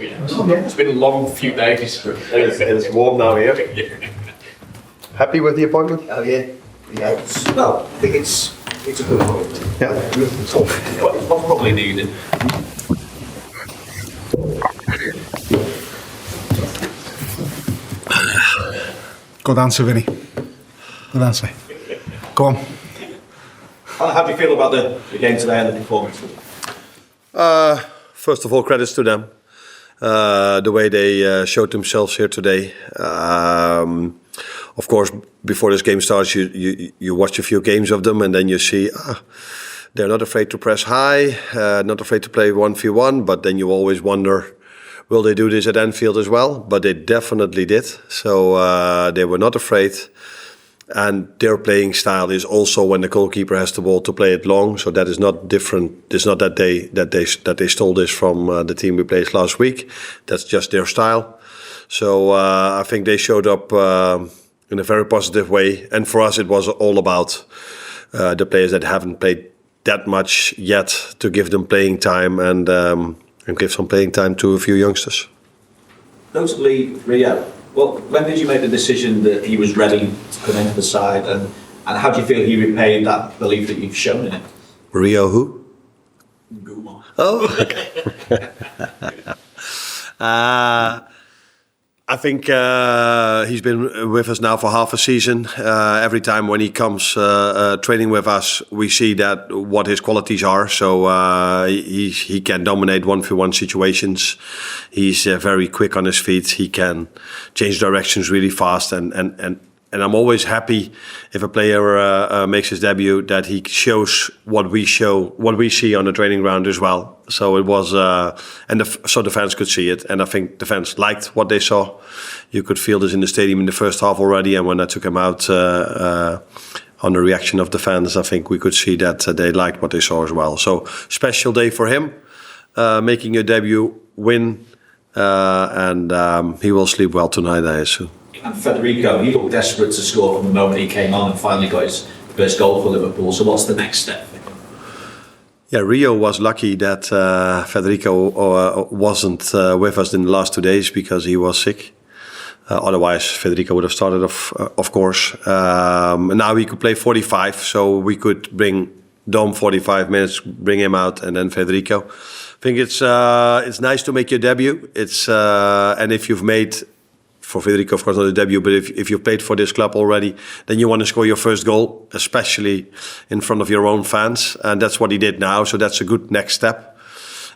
It's been a long few days. It's warm now here. Happy with the appointment? Oh yeah. Well, I think it's a good point. Yeah. Probably needed. Good answer, Vinny. Good answer. Go on. How do you feel about the game today and the performance? First of all, credits to them. The way they showed themselves here today. Of course, before this game starts, you watch a few games of them and then you see they're not afraid to press high, not afraid to play 1v1, but then you always wonder, will they do this at Anfield as well? But they definitely did. So they were not afraid. And their playing style is also when the goalkeeper has the ball to play it long. So that is not different. It's not that they stole this from the team we played last week. That's just their style. So I think they showed up in a very positive way. And for us, it was all about the players that haven't played that much yet to give them playing time and give some playing time to a few youngsters. Notably, Rio, well, when did you make the decision that he was ready to come into the side, and how do you feel he repaid that belief that you've shown in it? Rio who? Ngumoha. Oh, okay. I think he's been with us now for half a season. Every time when he comes training with us, we see that what his qualities are. So he can dominate 1v1 situations. He's very quick on his feet. He can change directions really fast. And I'm always happy if a player makes his debut that he shows what we see on the training ground as well. So it was, so the fans could see it, and I think the fans liked what they saw. You could feel this in the stadium in the first half already, and when I took him out on the reaction of the fans, I think we could see that they liked what they saw as well. So special day for him, making a debut, win, and he will sleep well tonight, I assume. And Federico, he looked desperate to score from the moment he came on and finally got his first goal for Liverpool. So what's the next step? Yeah, Rio was lucky that Federico wasn't with us in the last 2 days because he was sick. Otherwise, Federico would have started, of course. And now he could play 45, so we could bring Dom 45 minutes, bring him out, and then Federico. I think it's nice to make your debut. And if you've made, for Federico, of course, not a debut, but if you've played for this club already, then you want to score your first goal, especially in front of your own fans. And that's what he did now, so that's a good next step.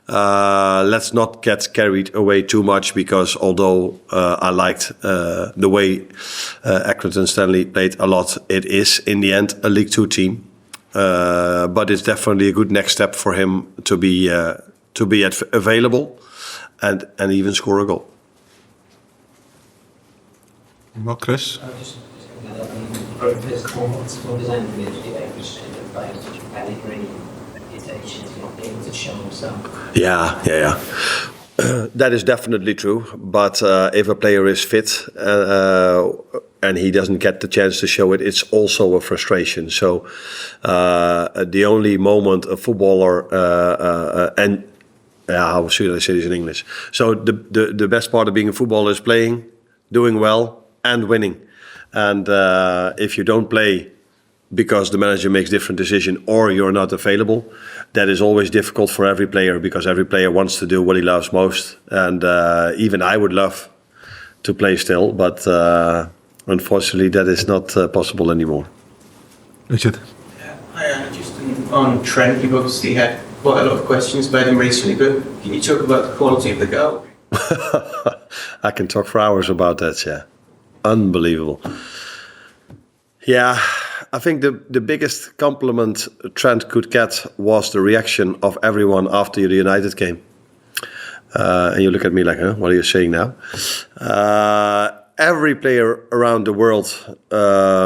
Let's not get carried away too much, because although I liked the way Accrington Stanley played a lot, it is, in the end, a League Two team. But it's definitely a good next step for him to be available and even score a goal. Well, Chris? Yeah. That is definitely true. But if a player is fit and he doesn't get the chance to show it, it's also a frustration. So the only moment a footballer how should I say this in English? So the best part of being a footballer is playing, doing well, and winning. And if you don't play because the manager makes different decision or you're not available, that is always difficult for every player, because every player wants to do what he loves most. And even I would love to play still, but unfortunately that is not possible anymore. Richard? Just on Trent, you've obviously had quite a lot of questions about him recently, but can you talk about the quality of the goal? I can talk for hours about that, yeah. Unbelievable. Yeah, I think the biggest compliment Trent could get was the reaction of everyone after the United game. And you look at me like, huh, what are you saying now? Every player around the world,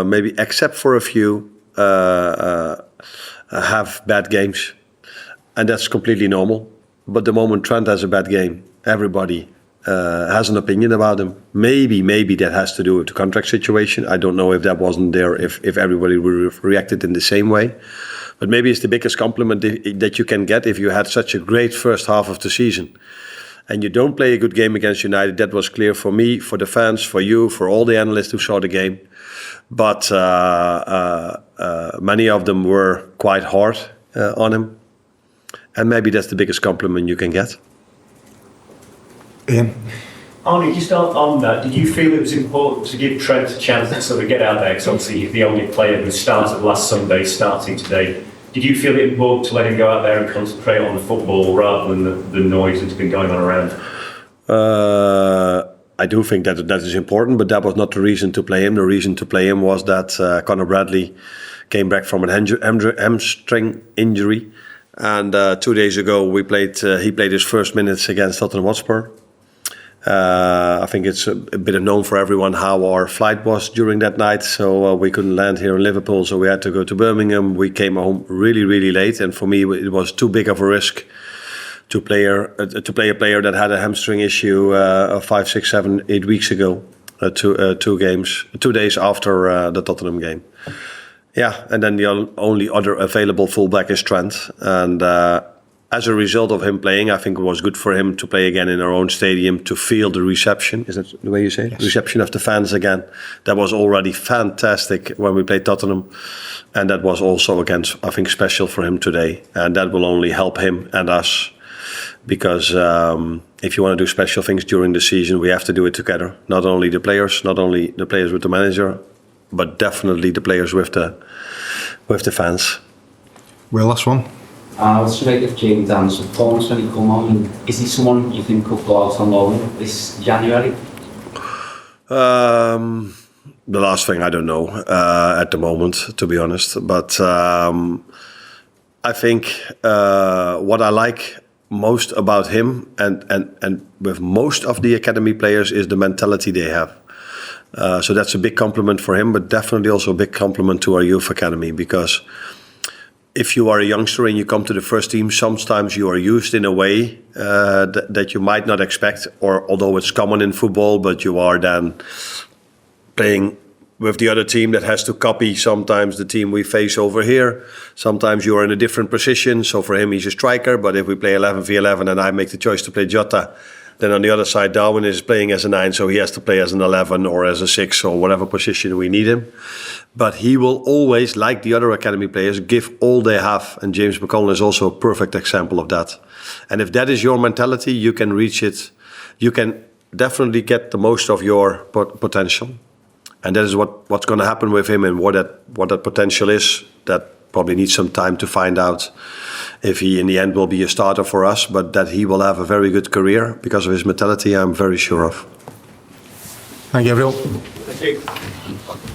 maybe except for a few, have bad games. And that's completely normal. But the moment Trent has a bad game, everybody has an opinion about him. Maybe that has to do with the contract situation. I don't know if that wasn't there, if everybody reacted in the same way. But maybe it's the biggest compliment that you can get if you had such a great first half of the season. and you don't play a good game against United, that was clear for me, for the fans, for you, for all the analysts who saw the game. But many of them were quite hard on him. And maybe that's the biggest compliment you can get. Ian? Arne, just on that, did you feel it was important to give Trent a chance to sort of get out there? Because obviously he's the only player who started last Sunday, starting today. Did you feel it important to let him go out there and concentrate on the football rather than the noise that's been going on around? I do think that is important, but that was not the reason to play him. The reason to play him was that Conor Bradley came back from a hamstring injury. And 2 days ago, he played his first minutes against Tottenham Hotspur. I think it's a bit known for everyone how our flight was during that night. So we couldn't land here in Liverpool, so we had to go to Birmingham. We came home really, really late, and for me, it was too big of a risk to play a player that had a hamstring issue 5, 6, 7, 8 weeks ago. 2 days after the Tottenham game. Yeah, and then the only other available fullback is Trent, and as a result of him playing, I think it was good for him to play again in our own stadium, to feel the reception. Is that the way you say it? Yes. Reception of the fans again. That was already fantastic when we played Tottenham. And that was also, again, I think, special for him today. And that will only help him and us. Because if you want to do special things during the season, we have to do it together. Not only the players with the manager, but definitely the players with the fans. Will, last one. Let's make it Jamie Dan's performance when he come on. And is he someone you think could go out on loan this January? The last thing, I don't know at the moment, to be honest. But I think what I like most about him and with most of the academy players is the mentality they have. So that's a big compliment for him, but definitely also a big compliment to our youth academy, because if you are a youngster and you come to the first team, sometimes you are used in a way that you might not expect, or although it's common in football, but you are then playing with the other team that has to copy sometimes the team we face over here. Sometimes you are in a different position. So for him, he's a striker, but if we play 11v11 and I make the choice to play Jota, then on the other side, Darwin is playing as a 9, so he has to play as an 11 or as a 6 or whatever position we need him. But he will always, like the other academy players, give all they have. And James McConnell is also a perfect example of that. And if that is your mentality, you can reach it. You can definitely get the most of your potential. And that is what's going to happen with him, and what that potential is. That probably needs some time to find out if he in the end will be a starter for us, but that he will have a very good career because of his mentality, I'm very sure of. Thank you, everyone. Thank you.